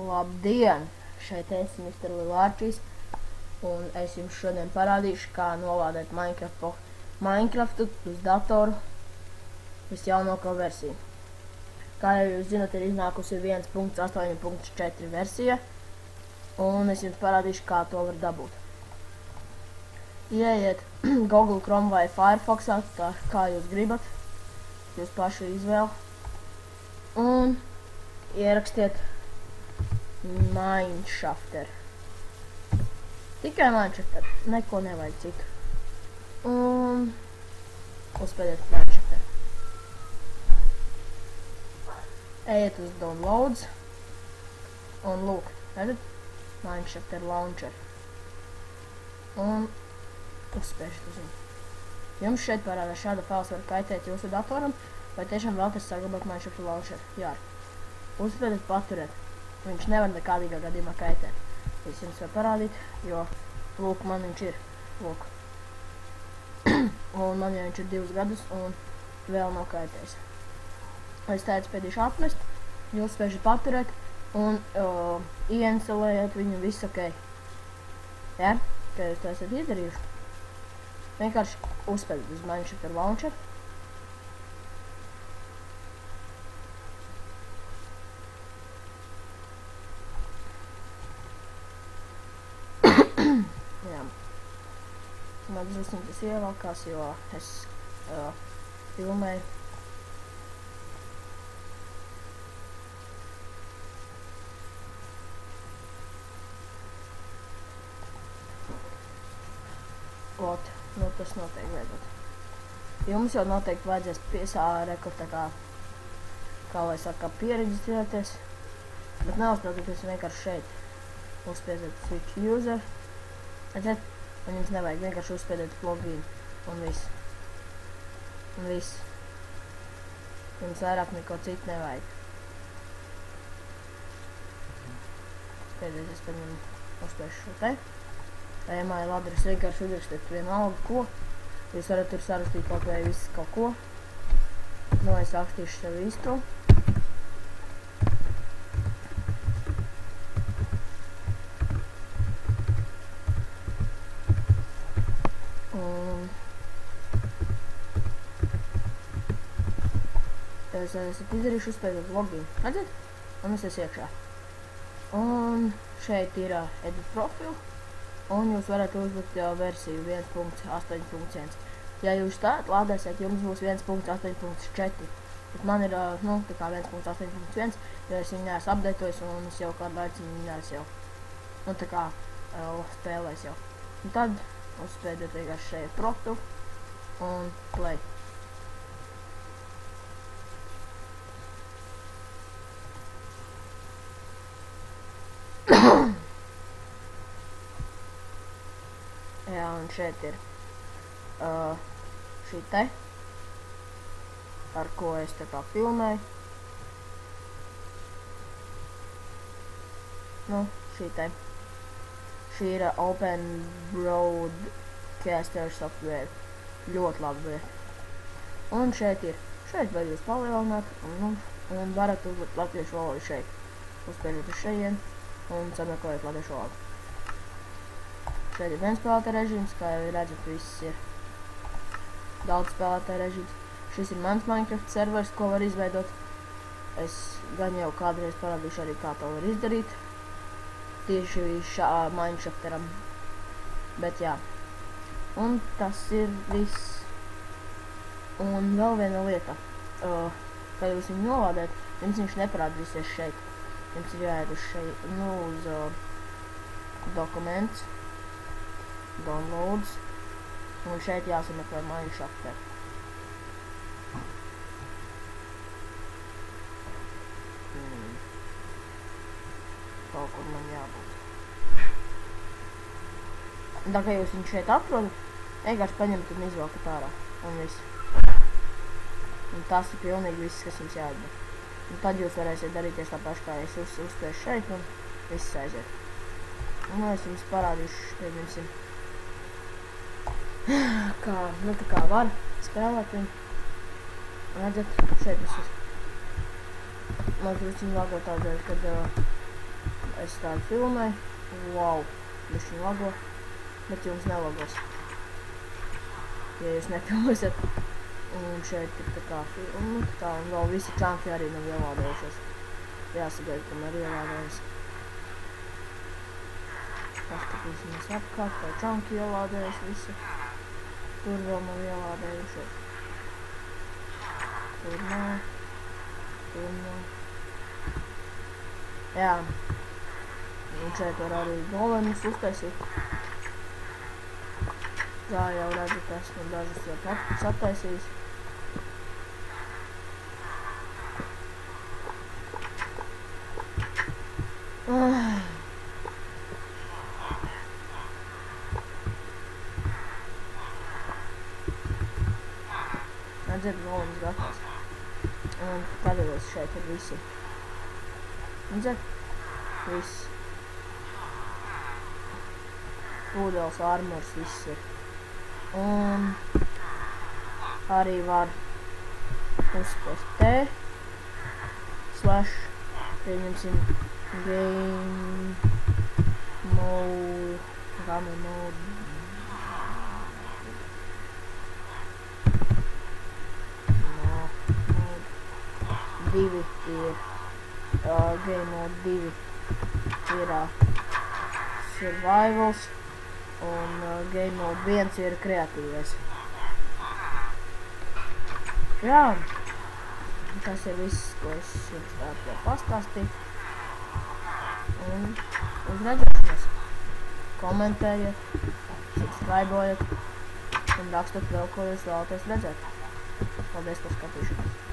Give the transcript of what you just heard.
Labdien! Šeit esi Mr. Lilārčijs, un es jums šodien parādīšu, kā nolādēt Minecraftu uz datoru visjaunāko versiju. Kā jau jūs zināt, ir iznākusi 1.8.4 versija, un es jums parādīšu, kā to var dabūt. Ieiet Google Chrome vai Firefoxā, kā jūs gribat, jūs paši izvēl, un ierakstiet Mineshafter. Tikai Mineshafter, neko nevajag citu. Un uzspēdiet Mineshafter. Ejiet uz Downloads. Un lūk, redzat? Mineshafter Launcher. Un uzspēžat uz viņu. Jums šeit parādās šāda fails var kaitēt jūsu datoram, vai tiešām vēlaties saglabāt Mineshafter Launcher. Jā. Uzspēdiet paturēt. Viņš nevar nekādīgā gadījumā kaitēt. Es jums var parādīt, jo, lūk, man viņš ir, lūk. Un man jau viņš ir 2 gadus un vēl nav kaitējis. Es teicu, pēdīšu atmest, jūs spēžat paturēt un ieinstalējat viņu visu ok. Ja? Kā jūs to esat izdarījuši? Vienkārši uzspēdat uz Mineshafter Launcher. Jā. Man drusku tas ievalkās, jo es filmēju. Ot, nu tas noteikti vajadzot. Jums jau noteikti vajadzēs kā lai saka, piereģistrēties, bet neuztraucieties vienkārši šeit. Uzspiediet Switch User, redzēt, un jums nevajag vienkārši uzspiediet login un viss. Un viss. Jums vairāk neko citu nevajag. Spiediet, es par viņu uzspiešu šo te. E-mail adresi vienkārši uzrakstiet vienalga ko. Jūs varat tur sarakstīt kaut vai visu kaut ko. Nu, es rakstīšu sev visu. Es esat izdarījuši uzspēdot login. Redzat? Un es esmu iekšā. Un šeit ir edit profilu. Un jūs varat uzlikt versiju 1.8.1. Ja jūs tā lādēsiet, jums būs 1.8.4. Bet man ir, nu, tā kā 1.8.1, jo es viņu neesmu updatojis un es jau kādu laiku viņu neesmu jau, nu, tā kā spēlēs jau. Un tad uzspēdiet vienkārši šeit profilu un play. Jā, un šeit ir šī te, ar ko es tā kā filmēju. Nu, šī te. Šī ir Open Broadcaster software. Ļoti labi lieta. Un šeit ir. Šeit var jūs palielināt un varat uzlikt latviešu valodu šeit. Uzspēļot uz šeien un sameklējot latviešu valodu. Šeit ir viens spēlētāja režīms, kā jau redzat, viss ir daudz spēlētāja režīms. Šis ir mans Minecraft servers, ko var izveidot. Es gan jau kādreiz parādīšu arī, kā to var izdarīt. Tieši Mineshafteram. Bet jā. Un tas ir viss. Un vēl viena lieta. Kā jūs viņu nolādēt, jums viņš neparādīsies šeit. Jums ir jāiet uz šeit, nu, uz dokuments. Downloads, un šeit jāsameklē Mineshafter. Kaut kur man jābūt. Tā kā jūs viņu šeit atrodat, vienkārši paņemt un izvelkat ārā, un viss. Un tas ir pilnīgi viss, kas jums jādara. Un tad jūs varēsiet darīties tā paši, kā es uzspiešu šeit, un viss aiziet. Un es jums parādīšu, pieņemsim, nu tā kā var spēlēt viņu. Redzat, šeit visus. Man drusciņ lāgo tādēļ, kad es tādu filmēju. Wow, bišķiņ lago, bet jums nelagos, ja jūs nefilmēsiet. Un šeit ir tā kā filma, tā, un vēl visi čanki arī nav ielādējušies. Jāsagaida, kamēr ielādējas. Paskatīsimies apkārt, kā čanki ielādējas visi. Tur vēl nav ielādējušies. Tur nav. Tur nav. Jā. Un šeit var arī golemus uztaisīt. Tā jau redzat, esmu dažas jau sataisījis. Redzēt, golemus gatavs. Un padevies šeit ir visi. Redzēt? Viss. Pūdels, armors, viss ir. Un arī var uzspiest T slash, pieņemsim, game mode, divi ir, game mode 2 ir survivals, un game mode 1 ir kreatīvais. Jā, tas ir viss, ko es jums tādu pastāstīju. Un uz redzēšanos. Komentējiet, subscribojat un rakstat vēl, ko jūs vēlaties redzēt. Paldies par skatīšanos.